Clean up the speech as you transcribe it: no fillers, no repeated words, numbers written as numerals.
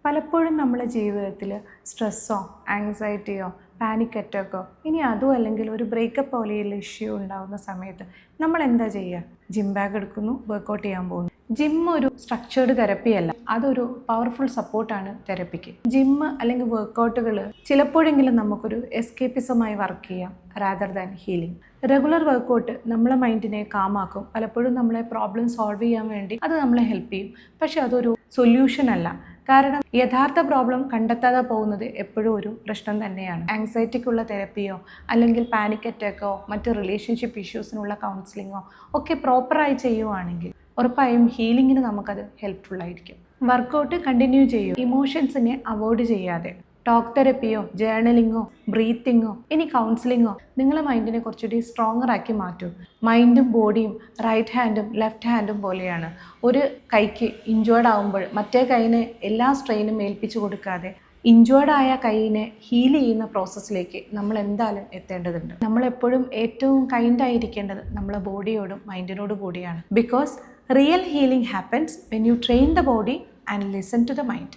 പലപ്പോഴും നമ്മുടെ ജീവിതത്തിൽ സ്ട്രെസ്സോ ആങ്സൈറ്റിയോ പാനിക് അറ്റാക്കോ ഇനി അതും അല്ലെങ്കിൽ ഒരു ബ്രേക്കപ്പ് പോലെയുള്ള ഇഷ്യൂ ഉണ്ടാകുന്ന സമയത്ത് നമ്മൾ എന്താ ചെയ്യുക? ജിം ബാഗ് എടുക്കുന്നു, വർക്കൗട്ട് ചെയ്യാൻ പോകുന്നു. ജിം ഒരു സ്ട്രക്ചേർഡ് തെറപ്പി അല്ല, അതൊരു പവർഫുൾ സപ്പോർട്ടാണ് തെറപ്പിക്ക്. ജിമ്മ് അല്ലെങ്കിൽ വർക്കൗട്ടുകൾ ചിലപ്പോഴെങ്കിലും നമുക്കൊരു എസ്കേപ്പിസമായി വർക്ക് ചെയ്യാം rather than healing. Regular workout നമ്മളെ മൈൻഡിനെ കാമാക്കും. പലപ്പോഴും നമ്മളെ പ്രോബ്ലം സോൾവ് ചെയ്യാൻ വേണ്ടി അത് നമ്മളെ ഹെൽപ്പ് ചെയ്യും. പക്ഷെ അതൊരു സൊല്യൂഷൻ അല്ല. കാരണം യഥാർത്ഥ പ്രോബ്ലം കണ്ടെത്താതെ പോകുന്നത് എപ്പോഴും ഒരു പ്രശ്നം തന്നെയാണ്. ആങ്സൈറ്റിക്കുള്ള തെറപ്പിയോ അല്ലെങ്കിൽ പാനിക് അറ്റാക്കോ മറ്റ് റിലേഷൻഷിപ്പ് ഇഷ്യൂസിനുള്ള കൗൺസിലിങ്ങോ ഒക്കെ പ്രോപ്പറായി ചെയ്യുവാണെങ്കിൽ ഉറപ്പായും ഹീലിങ്ങിന് നമുക്കത് ഹെൽപ്ഫുൾ ആയിരിക്കും. വർക്കൗട്ട് കണ്ടിന്യൂ ചെയ്യൂ, ഇമോഷൻസിനെ അവോയ്ഡ് ചെയ്യാതെ. ടോക്ക് തെറപ്പിയോ ജേർണലിങ്ങോ ബ്രീത്തിങ്ങോ ഇനി കൗൺസിലിങ്ങോ നിങ്ങളെ മൈൻഡിനെ കുറച്ചുകൂടി സ്ട്രോങ്ങർ ആക്കി മാറ്റും. മൈൻഡും ബോഡിയും റൈറ്റ് ഹാൻഡും ലെഫ്റ്റ് ഹാൻഡും പോലെയാണ്. ഒരു കൈക്ക് ഇഞ്ചേർഡ് ആകുമ്പോൾ മറ്റേ കൈയിനെ എല്ലാ സ്ട്രെയിനും ഏൽപ്പിച്ചു കൊടുക്കാതെ ഇഞ്ചേർഡായ കൈയിനെ ഹീൽ ചെയ്യുന്ന പ്രോസസ്സിലേക്ക് നമ്മൾ എന്തായാലും എത്തേണ്ടതുണ്ട്. നമ്മളെപ്പോഴും ഏറ്റവും കൈൻഡായിരിക്കേണ്ടത് നമ്മളെ ബോഡിയോടും മൈൻഡിനോടും കൂടിയാണ്. Because real healing happens when you train the body and listen to the mind.